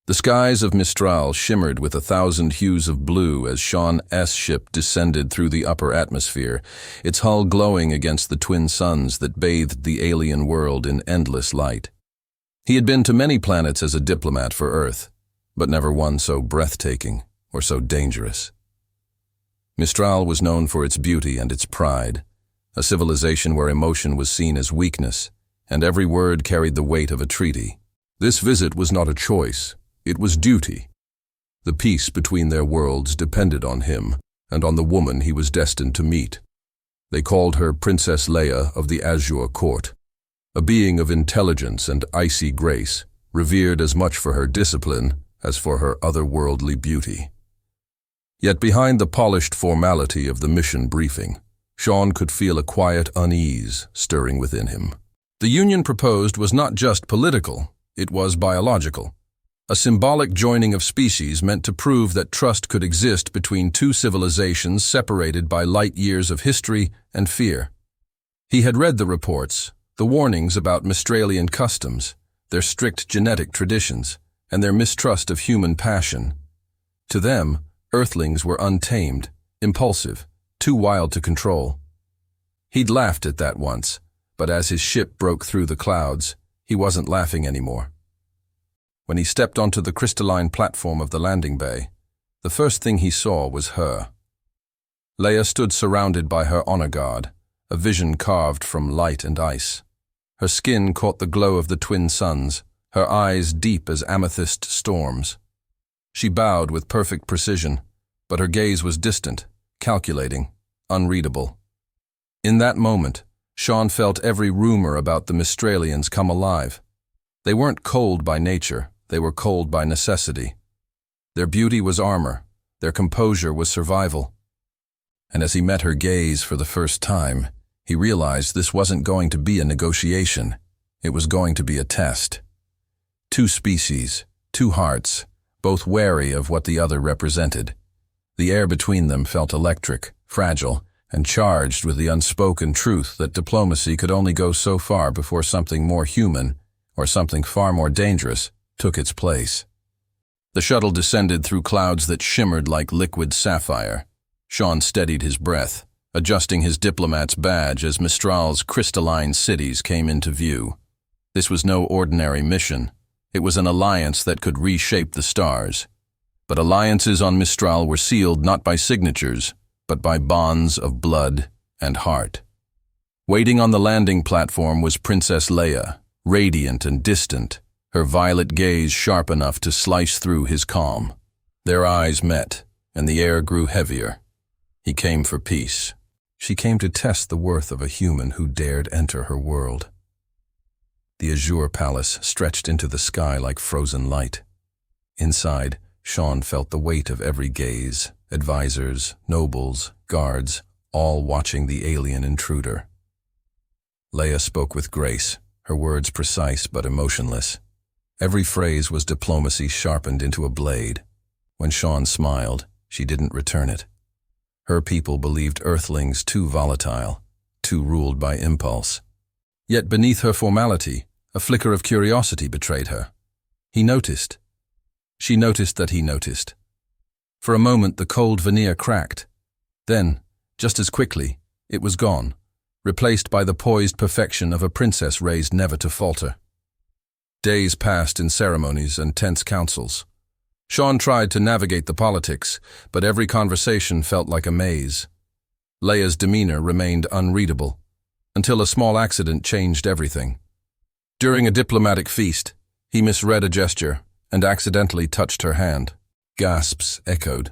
The skies of Mistral shimmered with 1,000 hues of blue as Sean's ship descended through the upper atmosphere, its hull glowing against the twin suns that bathed the alien world in endless light. He had been to many planets as a diplomat for Earth, but never one so breathtaking or so dangerous. Mistral was known for its beauty and its pride, a civilization where emotion was seen as weakness, and every word carried the weight of a treaty. This visit was not a choice. It was duty. The peace between their worlds depended on him and on the woman he was destined to meet. They called her Princess Leia of the Azure Court, a being of intelligence and icy grace, revered as much for her discipline as for her otherworldly beauty. Yet behind the polished formality of the mission briefing, Sean could feel a quiet unease stirring within him. The union proposed was not just political, it was biological. A symbolic joining of species meant to prove that trust could exist between two civilizations separated by light years of history and fear. He had read the reports, the warnings about Mistralian customs, their strict genetic traditions, and their mistrust of human passion. To them, Earthlings were untamed, impulsive, too wild to control. He'd laughed at that once, but as his ship broke through the clouds, he wasn't laughing anymore. When he stepped onto the crystalline platform of the landing bay, the first thing he saw was her. Leia stood surrounded by her honor guard, a vision carved from light and ice. Her skin caught the glow of the twin suns, her eyes deep as amethyst storms. She bowed with perfect precision, but her gaze was distant, calculating, unreadable. In that moment, Sean felt every rumor about the Mistralians come alive. They weren't cold by nature, they were cold by necessity. Their beauty was armor, their composure was survival. And as he met her gaze for the first time, he realized this wasn't going to be a negotiation, it was going to be a test. Two species, two hearts, both wary of what the other represented. The air between them felt electric, fragile, and charged with the unspoken truth that diplomacy could only go so far before something more human, or something far more dangerous, took its place. The shuttle descended through clouds that shimmered like liquid sapphire. Sean steadied his breath, adjusting his diplomat's badge as Mistral's crystalline cities came into view. This was no ordinary mission. It was an alliance that could reshape the stars. But alliances on Mistral were sealed not by signatures, but by bonds of blood and heart. Waiting on the landing platform was Princess Leia, radiant and distant, her violet gaze sharp enough to slice through his calm. Their eyes met, and the air grew heavier. He came for peace. She came to test the worth of a human who dared enter her world. The azure palace stretched into the sky like frozen light. Inside, Sean felt the weight of every gaze, advisors, nobles, guards, all watching the alien intruder. Leia spoke with grace, her words precise but emotionless. Every phrase was diplomacy sharpened into a blade. When Sean smiled, she didn't return it. Her people believed Earthlings too volatile, too ruled by impulse. Yet beneath her formality, a flicker of curiosity betrayed her. He noticed. She noticed that he noticed. For a moment, the cold veneer cracked. Then, just as quickly, it was gone, replaced by the poised perfection of a princess raised never to falter. Days passed in ceremonies and tense councils. Sean tried to navigate the politics, but every conversation felt like a maze. Leia's demeanor remained unreadable, until a small accident changed everything. During a diplomatic feast, he misread a gesture and accidentally touched her hand. Gasps echoed.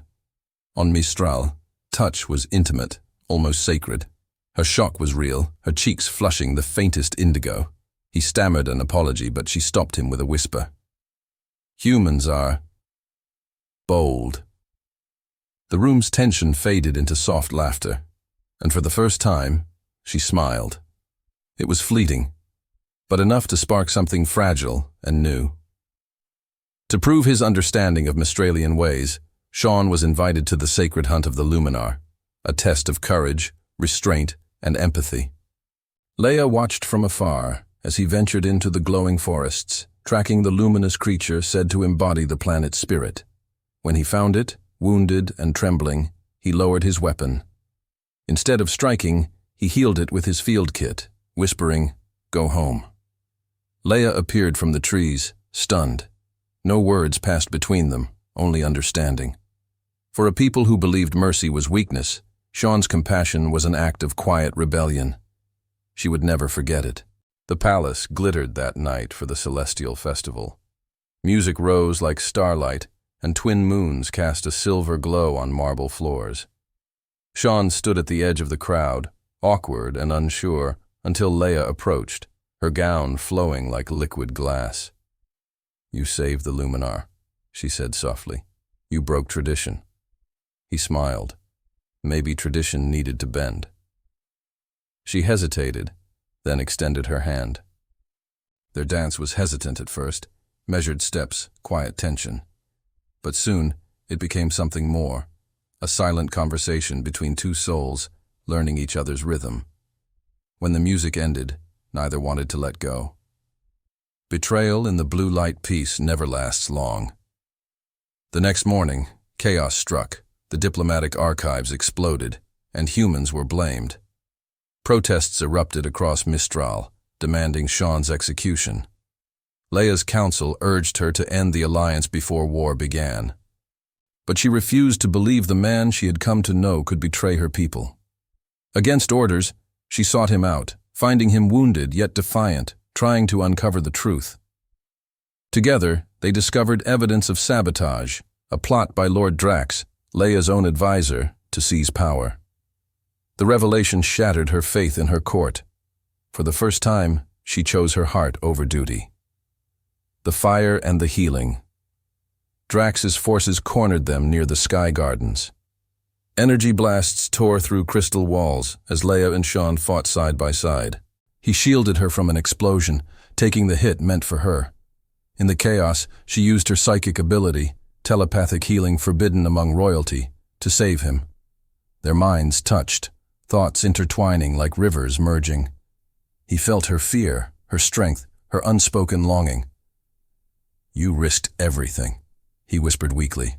On Mistral, touch was intimate, almost sacred. Her shock was real, her cheeks flushing the faintest indigo. He stammered an apology, but she stopped him with a whisper. Humans are bold. The room's tension faded into soft laughter, and for the first time, she smiled. It was fleeting, but enough to spark something fragile and new. To prove his understanding of Mistralian ways, Sean was invited to the sacred hunt of the Luminar, a test of courage, restraint, and empathy. Leia watched from afar as he ventured into the glowing forests, tracking the luminous creature said to embody the planet's spirit. When he found it, wounded and trembling, he lowered his weapon. Instead of striking, he healed it with his field kit, whispering, "Go home." Leia appeared from the trees, stunned. No words passed between them, only understanding. For a people who believed mercy was weakness, Sean's compassion was an act of quiet rebellion. She would never forget it. The palace glittered that night for the celestial festival. Music rose like starlight, and twin moons cast a silver glow on marble floors. Sean stood at the edge of the crowd, awkward and unsure, until Leia approached, her gown flowing like liquid glass. "You saved the Luminar," she said softly. "You broke tradition." He smiled. Maybe tradition needed to bend. She hesitated, then extended her hand. Their dance was hesitant at first, measured steps, quiet tension. But soon, it became something more, a silent conversation between two souls, learning each other's rhythm. When the music ended, neither wanted to let go. Betrayal in the blue light peace never lasts long. The next morning, chaos struck, the diplomatic archives exploded, and humans were blamed. Protests erupted across Mistral, demanding Sean's execution. Leia's council urged her to end the alliance before war began. But she refused to believe the man she had come to know could betray her people. Against orders, she sought him out, finding him wounded yet defiant, trying to uncover the truth. Together, they discovered evidence of sabotage, a plot by Lord Drax, Leia's own advisor, to seize power. The revelation shattered her faith in her court. For the first time, she chose her heart over duty. The fire and the healing. Drax's forces cornered them near the Sky Gardens. Energy blasts tore through crystal walls as Leia and Sean fought side by side. He shielded her from an explosion, taking the hit meant for her. In the chaos, she used her psychic ability, telepathic healing forbidden among royalty, to save him. Their minds touched, thoughts intertwining like rivers merging. He felt her fear, her strength, her unspoken longing. "You risked everything," he whispered weakly.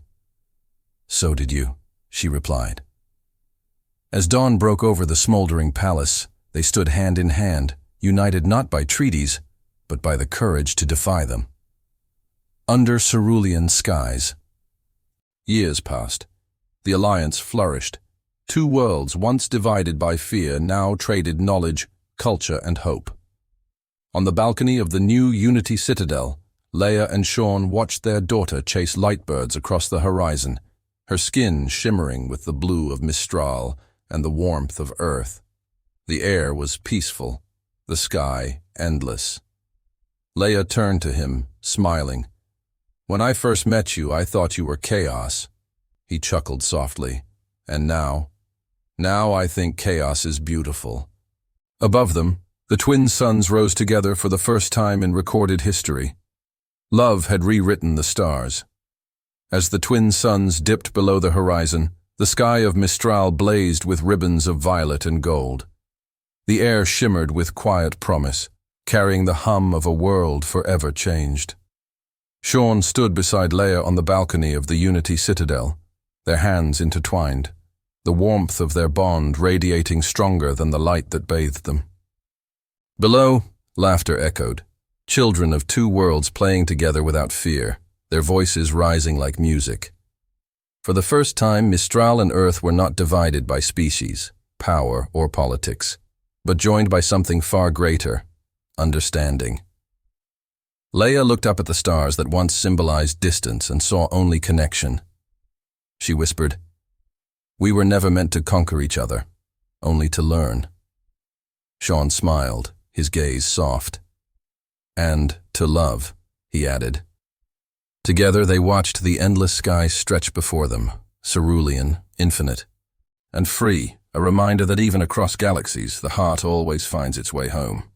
"So did you," she replied. As dawn broke over the smoldering palace, they stood hand in hand, united not by treaties, but by the courage to defy them. Under cerulean skies. Years passed. The alliance flourished. Two worlds once divided by fear now traded knowledge, culture, and hope. On the balcony of the new Unity Citadel, Leia and Sean watched their daughter chase lightbirds across the horizon, her skin shimmering with the blue of Mistral and the warmth of Earth. The air was peaceful, the sky endless. Leia turned to him, smiling. "When I first met you, I thought you were chaos." He chuckled softly. "And now I think chaos is beautiful." Above them, the twin suns rose together for the first time in recorded history. Love had rewritten the stars. As the twin suns dipped below the horizon, the sky of Mistral blazed with ribbons of violet and gold. The air shimmered with quiet promise, carrying the hum of a world forever changed. Sean stood beside Leia on the balcony of the Unity Citadel, their hands intertwined, the warmth of their bond radiating stronger than the light that bathed them. Below, laughter echoed, children of two worlds playing together without fear, their voices rising like music. For the first time, Mistral and Earth were not divided by species, power, or politics, but joined by something far greater, understanding. Leia looked up at the stars that once symbolized distance and saw only connection. She whispered, "We were never meant to conquer each other, only to learn." Sean smiled, his gaze soft. "And to love," he added. Together they watched the endless sky stretch before them, cerulean, infinite, and free, a reminder that even across galaxies, the heart always finds its way home.